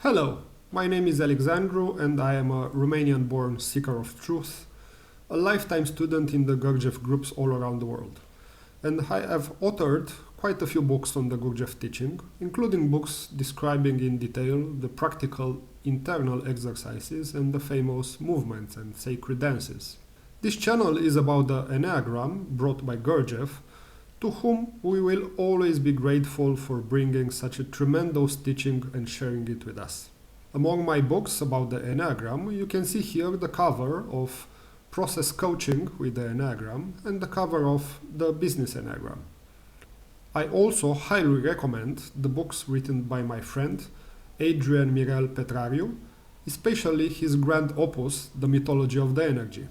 Hello, my name is Alexandru and I am a Romanian-born seeker of truth, a lifetime student in the Gurdjieff groups all around the world. And I have authored quite a few books on the Gurdjieff teaching, including books describing in detail the practical internal exercises and the famous movements and sacred dances. This channel is about the Enneagram brought by Gurdjieff, to whom we will always be grateful for bringing such a tremendous teaching and sharing it with us. Among my books about the Enneagram, you can see here the cover of Process Coaching with the Enneagram and the cover of the Business Enneagram. I also highly recommend the books written by my friend Adrian Mirel Petrariu, especially his grand opus, The Mythology of the Energy.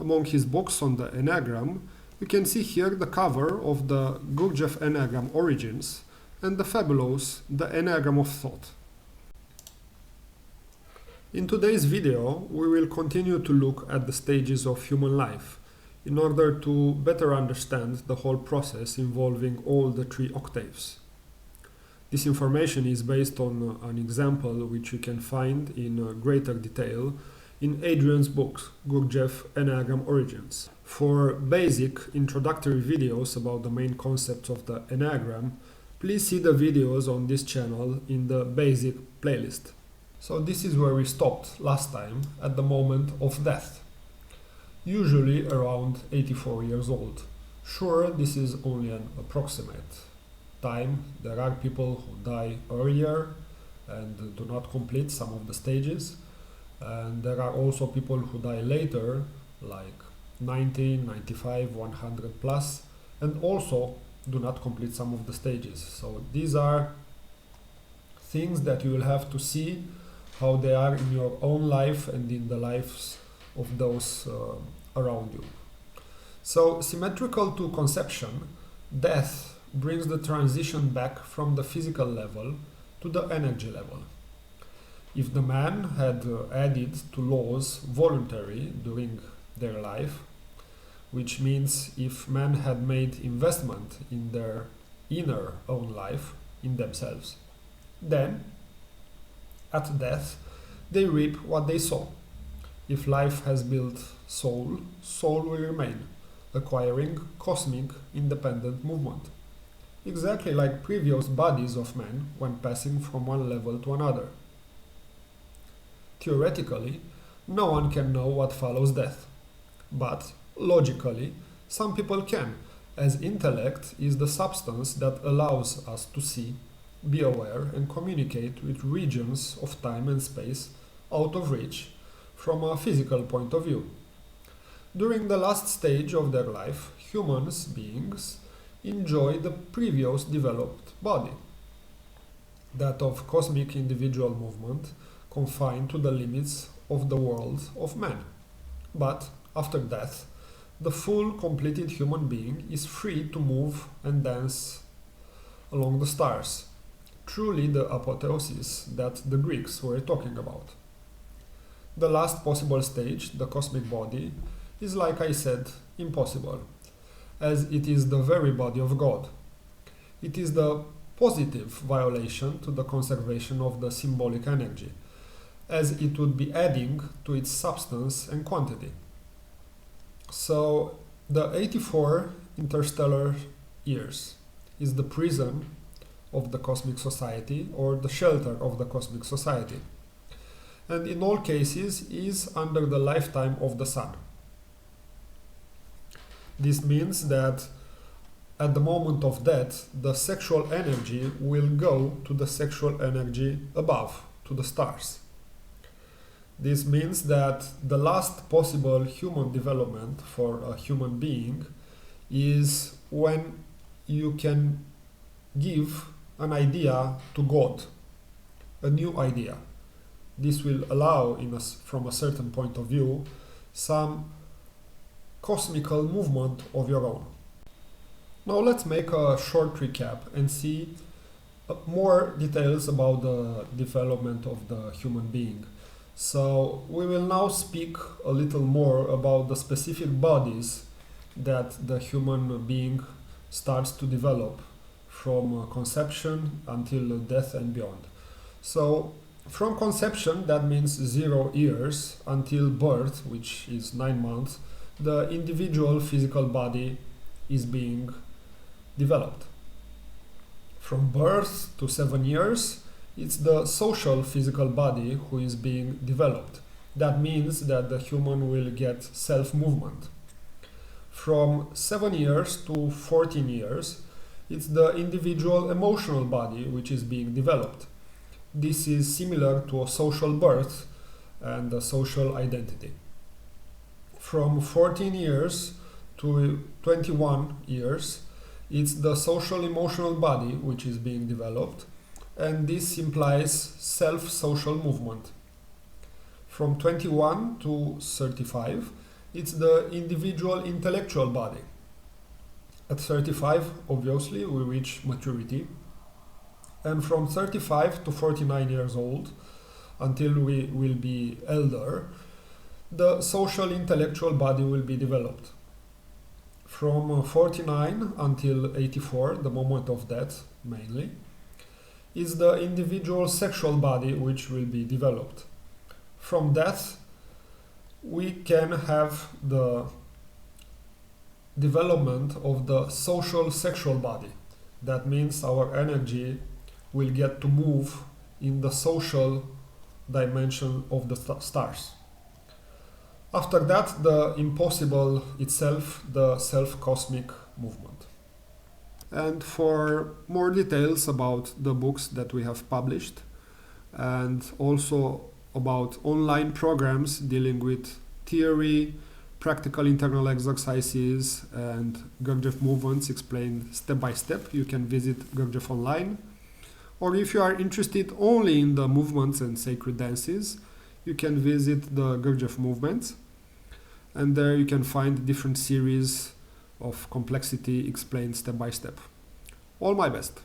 Among his books on the Enneagram, you can see here the cover of the Gurdjieff Enneagram Origins and the fabulous The Enneagram of Thought. In today's video, we will continue to look at the stages of human life in order to better understand the whole process involving all the three octaves. This information is based on an example which you can find in greater detail in Adrian's book, Gurdjieff Enneagram Origins. For basic introductory videos about the main concepts of the Enneagram, please see the videos on this channel in the basic playlist. So this is where we stopped last time, at the moment of death, usually around 84 years old. Sure, this is only an approximate time. There are people who die earlier and do not complete some of the stages. And there are also people who die later, like 90, 95, 100 plus, and also do not complete some of the stages. So these are things that you will have to see how they are in your own life and in the lives of those around you. So symmetrical to conception, death brings the transition back from the physical level to the energy level. If the man had added to laws voluntary during their life, which means if men had made investment in their inner own life, in themselves, then at death they reap what they sow. If life has built soul, soul will remain, acquiring cosmic independent movement, exactly like previous bodies of men when passing from one level to another. Theoretically, no one can know what follows death. But, logically, some people can, as intellect is the substance that allows us to see, be aware, and communicate with regions of time and space out of reach from a physical point of view. During the last stage of their life, humans beings enjoy the previous developed body, that of cosmic individual movement, confined to the limits of the world of man. But after death, the full completed human being is free to move and dance along the stars, truly the apotheosis that the Greeks were talking about. The last possible stage, the cosmic body, is, like I said, impossible, as it is the very body of God. It is the positive violation to the conservation of the symbolic energy, as it would be adding to its substance and quantity. So the 84 interstellar years is the prison of the cosmic society or the shelter of the cosmic society, and in all cases is under the lifetime of the sun. This means that at the moment of death, the sexual energy will go to the sexual energy above, to the stars. This means that the last possible human development for a human being is when you can give an idea to God, a new idea. This will allow, from a certain point of view, some cosmical movement of your own. Now let's make a short recap and see more details about the development of the human being. So we will now speak a little more about the specific bodies that the human being starts to develop from conception until death and beyond. So From conception, that means 0 years, until birth, which is 9 months, the individual physical body is being developed. From birth to 7 years, it's the social physical body who is being developed. That means that the human will get self-movement. From 7 years to 14 years, it's the individual emotional body which is being developed. This is similar to a social birth and a social identity. From 14 years to 21 years, it's the social emotional body which is being developed, and this implies self-social movement. From 21 to 35, it's the individual intellectual body. At 35, obviously, we reach maturity. And from 35 to 49 years old, until we will be elder, the social intellectual body will be developed. From 49 until 84, the moment of death mainly, is the individual sexual body which will be developed. From death, we can have the development of the social sexual body. That means our energy will get to move in the social dimension of the stars. After that, the impossible itself, the self-cosmic movement. And for more details about the books that we have published, and also about online programs dealing with theory, practical internal exercises, and Gurdjieff movements explained step by step, you can visit Gurdjieff online. Or if you are interested only in the movements and sacred dances, you can visit the Gurdjieff movements, and there you can find different series of complexity explained step by step. All my best.